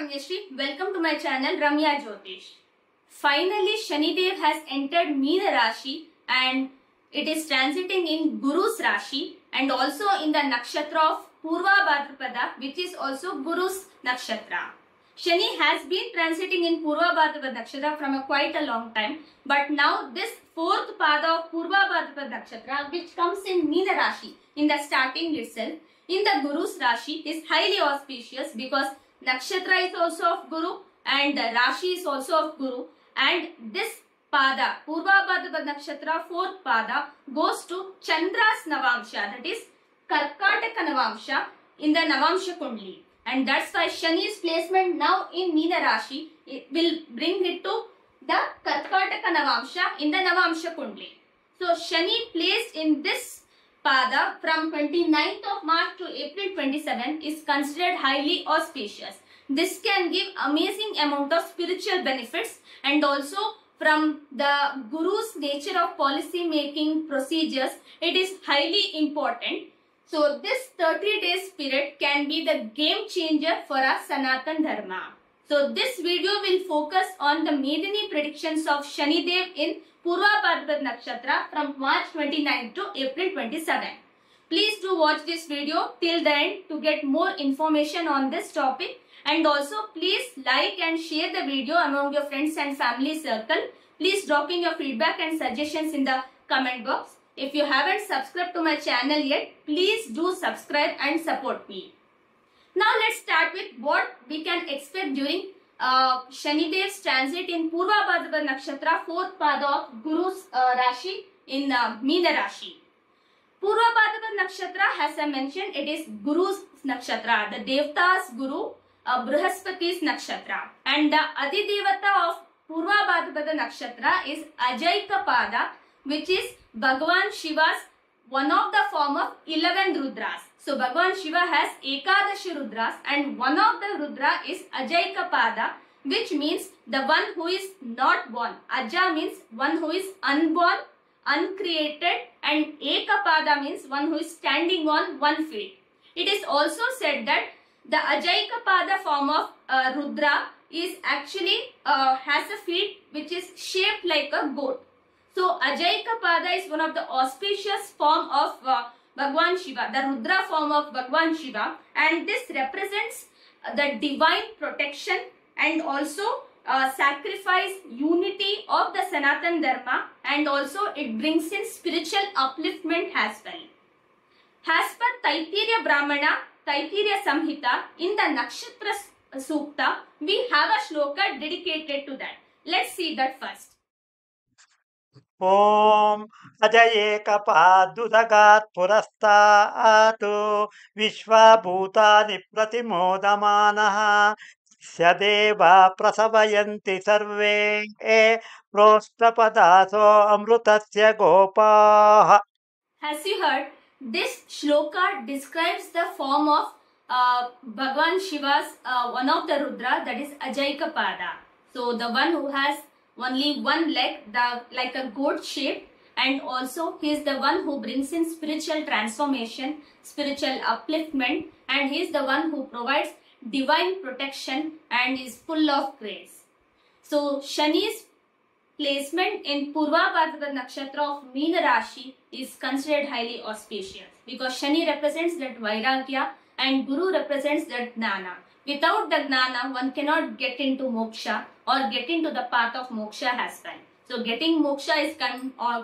Ramyashri. Welcome to my channel Ramya Jyotish. Finally, Shanidev has entered Meena Rashi and it is transiting in Guru's Rashi and also in the nakshatra of Purva Bhadrapada, which is also Guru's nakshatra. Shani has been transiting in Purva Bhadrapada nakshatra from quite a long time, but now this fourth pada of Purva Bhadrapada nakshatra, which comes in Meena Rashi in the starting itself, in the Guru's Rashi, is highly auspicious because nakshatra is also of Guru and the Rashi is also of Guru, and this pada, Purva Bhadrapada nakshatra, fourth pada, goes to Chandra's Navamsha, that is Karkataka Navamsha in the Navamsha Kundli. And that's why Shani's placement now in Meena Rashi will bring it to the Karkataka Navamsha in the Navamsha Kundli. So Shani placed in this pada from 29th of March to April 27 is considered highly auspicious. This can give amazing amount of spiritual benefits, and also from the Guru's nature of policy making procedures, it is highly important. So this 30 days period can be the game changer for our Sanatan Dharma. So this video will focus on the Medini predictions of Shanidev in Purva Bhadrapada nakshatra from March 29 to April 27. Please do watch this video till the end to get more information on this topic, and also please like and share the video among your friends and family circle. Please drop in your feedback and suggestions in the comment box. If you haven't subscribed to my channel yet, please do subscribe and support me. Now let's start with what we can expect during Shanidev's transit in Purva Bhadrapada nakshatra, fourth pada of Guru's Rashi in Meena Rashi. Purva Bhadrapada nakshatra, as I mentioned, it is Guru's nakshatra, the Devta's Guru, Brihaspati's nakshatra, and the Adidevata of Purva Bhadrapada nakshatra is Ajaika Pada, which is Bhagavan Shiva's one of the form of 11 Rudras. So Bhagavan Shiva has Ekadashi Rudras, and one of the Rudra is Ajaika Pada, which means the one who is not born. Aja means one who is unborn, uncreated, and Ekapada means one who is standing on one feet. It is also said that the Ajaika Pada form of Rudra is actually has a feet which is shaped like a goat. So Ajaika Pada is one of the auspicious form of Bhagwan Shiva, the Rudra form of Bhagwan Shiva, and this represents the divine protection and also sacrifice unity of the Sanatan Dharma, and also it brings in spiritual upliftment as well. As per Taittiriya Brahmana, Taittiriya Samhita, in the Nakshatra Sukta, we have a shloka dedicated to that. Let's see that first. ओम अजयेकपादुदगात् पुरस्तात् विश्वभूतानि प्रतिमोदमानः स्यदेवा प्रसवयन्ति सर्वे प्रोष्ठपदासो अमृतस्य गोपाः. As you heard, this shloka describes the form of Bhagavan Shiva's one of the Rudra, that is Ajaika Pada. So the one who has only one leg, like a goat shape, and also he is the one who brings in spiritual transformation, spiritual upliftment, and he is the one who provides divine protection and is full of grace. So Shani's placement in Purva Bhadrapada nakshatra of Meena Rashi is considered highly auspicious because Shani represents that Vairagya and Guru represents that Gnana. Without the Gnana, one cannot get into moksha or get into the path of moksha as well. So getting moksha is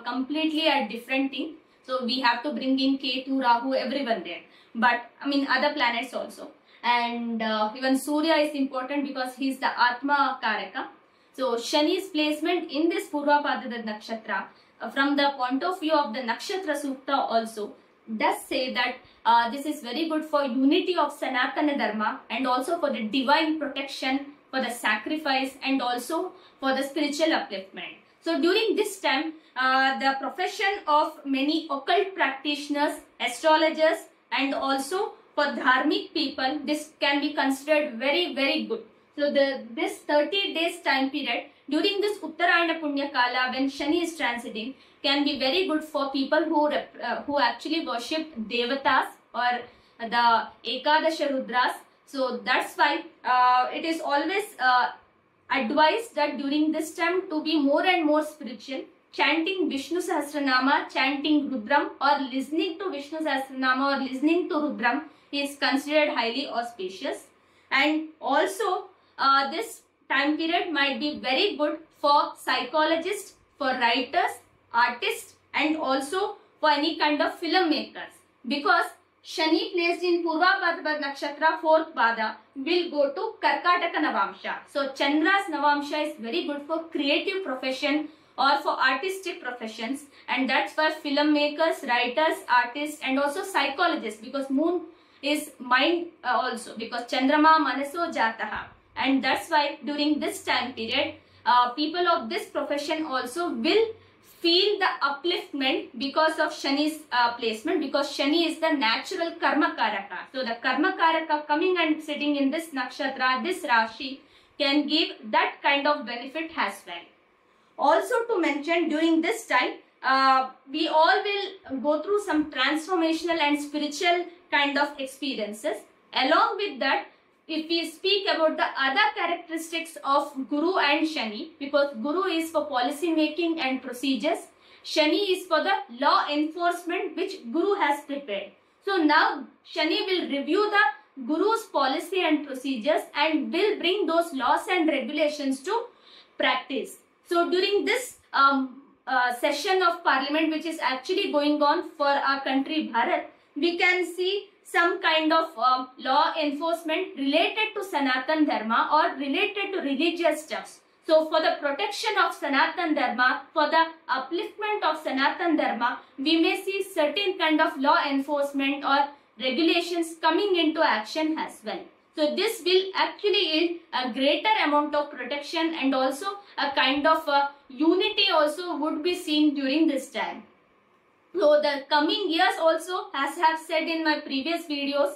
completely a different thing. So we have to bring in Ketu, Rahu, everyone there. But I mean other planets also. And even Surya is important because he is the Atma Karaka. So Shani's placement in this Purva Bhadrapada nakshatra, from the point of view of the Nakshatra Sukta also, does say that this is very good for unity of Sanatana Dharma, and also for the divine protection, for the sacrifice, and also for the spiritual upliftment. So during this time, the profession of many occult practitioners, astrologers, and also for dharmic people, this can be considered very, very good. So this 30 days time period, during this Uttarayana Punya Kala, when Shani is transiting, can be very good for people who actually worship Devatas or the Ekadasha Rudras, So that's why it is always advised that during this time to be more and more spiritual. Chanting Vishnu Sahasranama, chanting Rudram, or listening to Vishnu Sahasranama or listening to Rudram is considered highly auspicious. And also this time period might be very good for psychologists, for writers, artists, and also for any kind of filmmakers, because Shani placed in Purva Bhadrapada Nakshatra 4th Pada will go to Karkataka Navamsha. So Chandra's Navamsha is very good for creative profession or for artistic professions, and that's why filmmakers, writers, artists, and also psychologists, because moon is mind also, because Chandrama Manaso Jataha, and that's why during this time period people of this profession also will feel the upliftment because of Shani's placement, because Shani is the natural karma karaka. So the karma karaka coming and sitting in this nakshatra, this Rashi, can give that kind of benefit as well. Also to mention, during this time we all will go through some transformational and spiritual kind of experiences. Along with that, if we speak about the other characteristics of Guru and Shani, because Guru is for policy making and procedures, Shani is for the law enforcement which Guru has prepared. So now Shani will review the Guru's policy and procedures and will bring those laws and regulations to practice. So during this session of parliament which is actually going on for our country Bharat, we can see some kind of law enforcement related to Sanatan Dharma or related to religious stuffs. So for the protection of Sanatan Dharma, for the upliftment of Sanatan Dharma, we may see certain kind of law enforcement or regulations coming into action as well. So this will actually yield a greater amount of protection, and also a kind of unity also would be seen during this time. So the coming years also, as I have said in my previous videos,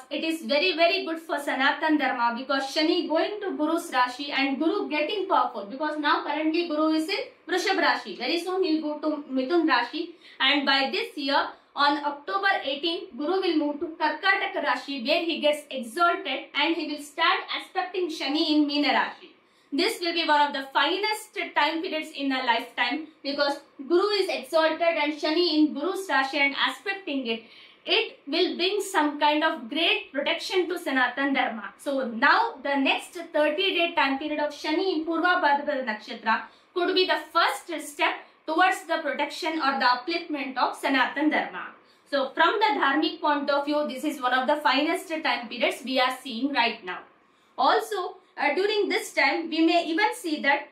it is very good for Sanatan Dharma, because Shani going to Guru's Rashi and Guru getting powerful, because now currently Guru is in Vrishab Rashi. Very soon he will go to Mithun Rashi, and by this year on October 18, Guru will move to Karkataka Rashi, where he gets exalted and he will start aspecting Shani in Meena Rashi. This will be one of the finest time periods in a lifetime, because Guru is exalted and Shani in Guru's Rashi and aspecting it. It will bring some kind of great protection to Sanatan Dharma. So now the next 30-day time period of Shani in Purva Bhadrapada Nakshatra could be the first step towards the protection or the upliftment of Sanatan Dharma. So from the dharmic point of view, this is one of the finest time periods we are seeing right now. Also, during this time, we may even see that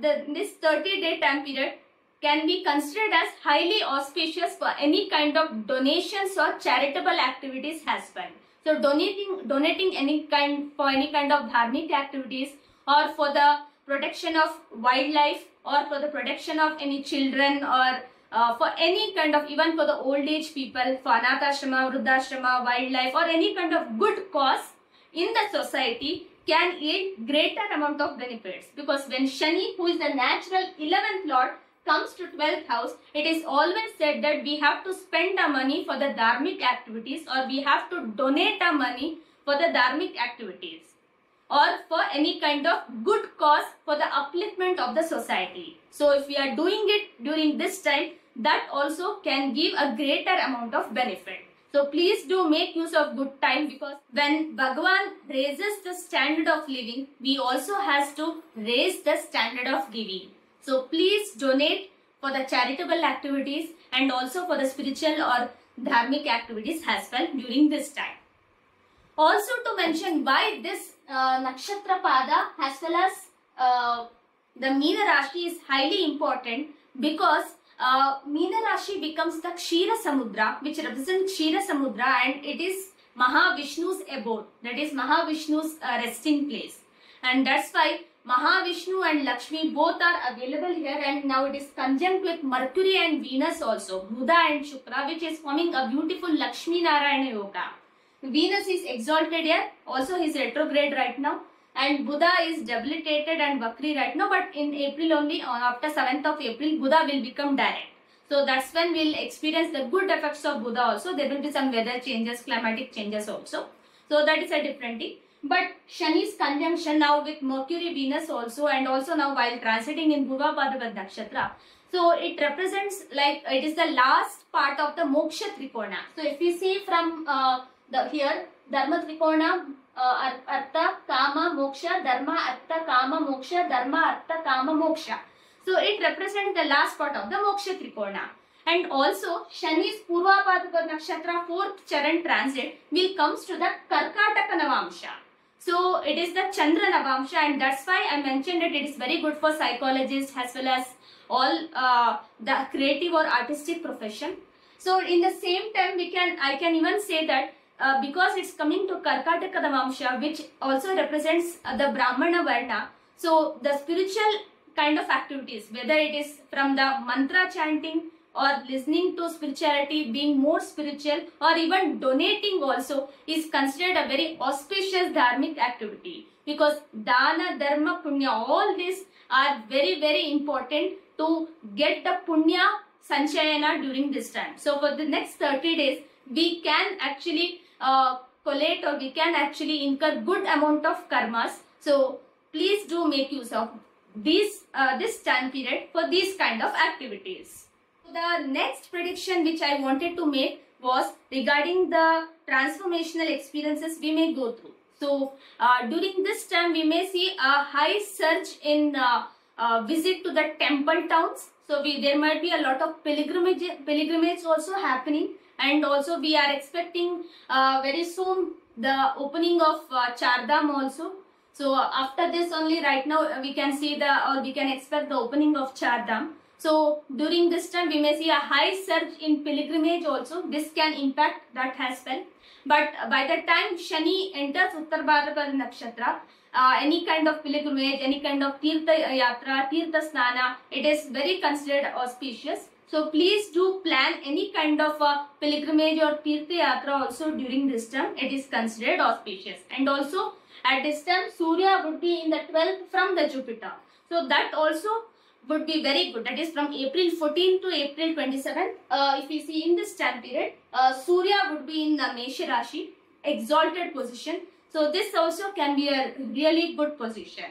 this 30-day time period can be considered as highly auspicious for any kind of donations or charitable activities as well. So donating any kind for any kind of dharmic activities, or for the protection of wildlife, or for the protection of any children, or for any kind of, even for the old age people, for Anatha-ashrama, Vruddha-ashrama, wildlife, or any kind of good cause in the society, can yield greater amount of benefits. Because when Shani, who is the natural 11th lord, comes to 12th house, it is always said that we have to spend our money for the dharmic activities, or we have to donate our money for the dharmic activities, or for any kind of good cause for the upliftment of the society. So if we are doing it during this time, that also can give a greater amount of benefit. So please do make use of good time, because when Bhagavan raises the standard of living, we also has to raise the standard of giving. So please donate for the charitable activities and also for the spiritual or dharmic activities as well during this time. Also to mention why this Nakshatra Pada as well as the Meena Rashi is highly important, because Meena Rashi becomes the Kshira Samudra, which represents Kshira Samudra, and it is Mahavishnu's abode, that is Mahavishnu's resting place. And that's why Mahavishnu and Lakshmi both are available here, and now it is conjunct with Mercury and Venus also, Buddha and Shukra, which is forming a beautiful Lakshmi Narayana Yoga. Venus is exalted here, also he is retrograde right now, and Buddha is debilitated and Vakri right now, but in April only, after 7th of April, Buddha will become direct. So that's when we will experience the good effects of Buddha also. There will be some weather changes, climatic changes also. So that is a different thing. But Shani's conjunction now with Mercury, Venus also, and also now while transiting in Purva Bhadrapad Nakshatra, so it represents like it is the last part of the Moksha Trikona. So if we see from the here Dharma Trikona, Artha, Kama, Moksha, Dharma, Artha, Kama, Moksha, Dharma, Artha, Kama, Moksha. So it represents the last part of the Moksha Trikona. And also Shani's Purva Bhadrapad Nakshatra 4th Charan transit will comes to the Karkataka Navamsha. So it is the Chandra Navamsha, and that's why I mentioned that it is very good for psychologists as well as all the creative or artistic profession. So in the same time I can even say that because it's coming to Karkataka Navamsha, which also represents the Brahmana Varna, so the spiritual kind of activities, whether it is from the mantra chanting or listening to spirituality, being more spiritual, or even donating also is considered a very auspicious dharmic activity, because dana, dharma, punya, all these are very, very important to get the punya sanchayana during this time. So for the next 30 days, we can actually collate, or we can actually incur good amount of karmas. So please do make use of this time period for these kind of activities. The next prediction which I wanted to make was regarding the transformational experiences we may go through. So during this time we may see a high surge in visit to the temple towns. So there might be a lot of pilgrimage also happening, and also we are expecting very soon the opening of Chardham also. So after this only, right now we can see we can expect the opening of Chardham. So during this time we may see a high surge in pilgrimage also. This can impact that as well. But by the time Shani enters Uttar Bhadrapad Nakshatra, any kind of pilgrimage, any kind of Tirtha Yatra, Tirtha Snana, it is very considered auspicious. So please do plan any kind of pilgrimage or Tirtha Yatra also during this time. It is considered auspicious. And also at this time Surya would be in the 12th from the Jupiter. So that also would be very good. That is from April 14 to April 27. If we see in this time period, Surya would be in the Mesha Rashi, exalted position. So this also can be a really good position.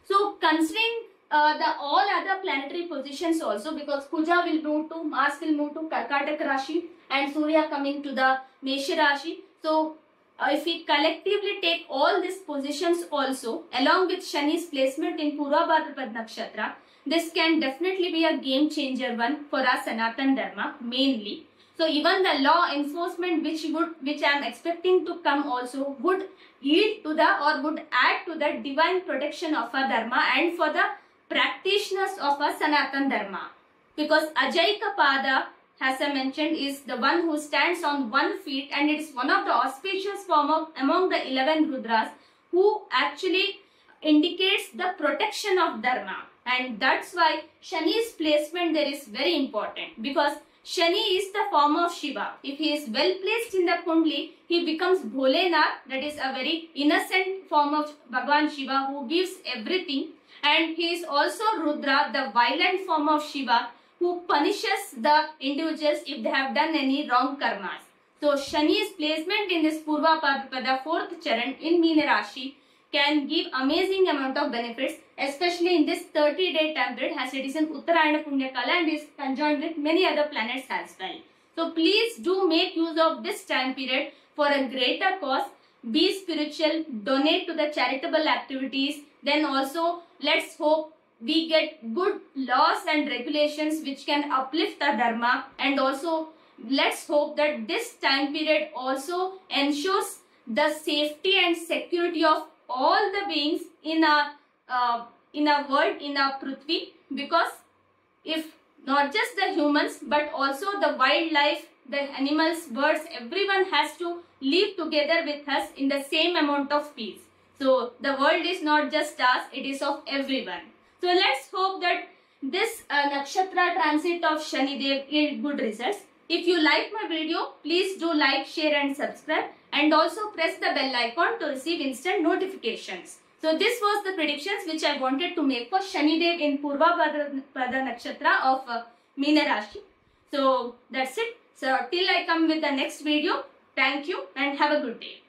So considering the all other planetary positions also, because Kuja will move to, Mars will move to Karkataka Rashi, and Surya coming to the Mesha Rashi. So if we collectively take all these positions also along with Shani's placement in Purva Bhadrapad Nakshatra, this can definitely be a game changer one for our Sanatan Dharma mainly. So even the law enforcement which I am expecting to come also would yield to the, or would add to the divine protection of our Dharma and for the practitioners of our Sanatan Dharma. Because Ajaika Pada, as I mentioned, is the one who stands on one feet, and it is one of the auspicious form of among the 11 Rudras who actually indicates the protection of Dharma. And that's why Shani's placement there is very important, because Shani is the form of Shiva. If he is well placed in the Kundli, he becomes Bholenath, that is a very innocent form of Bhagavan Shiva who gives everything. And he is also Rudra, the violent form of Shiva, who punishes the individuals if they have done any wrong karmas. So Shani's placement in this Purva Bhadrapada 4th Charan in Meena Rashi can give amazing amount of benefits, especially in this 30-day time period, as it is in Uttarayana Punya Kala and is conjoined with many other planets as well. So please do make use of this time period for a greater cause. Be spiritual, donate to the charitable activities. Then also let's hope we get good laws and regulations which can uplift the Dharma, and also let's hope that this time period also ensures the safety and security of all the beings in our world, in our Prithvi, because if not just the humans but also the wildlife, the animals, birds, everyone has to live together with us in the same amount of peace. So the world is not just us, it is of everyone. So let's hope that this Nakshatra transit of Shani Dev yield good results. If you like my video, please do like, share and subscribe, and also press the bell icon to receive instant notifications. So this was the predictions which I wanted to make for Shani Dev in Purva Bhadrapada Nakshatra of Meena Rashi. So that's it. So till I come with the next video, thank you and have a good day.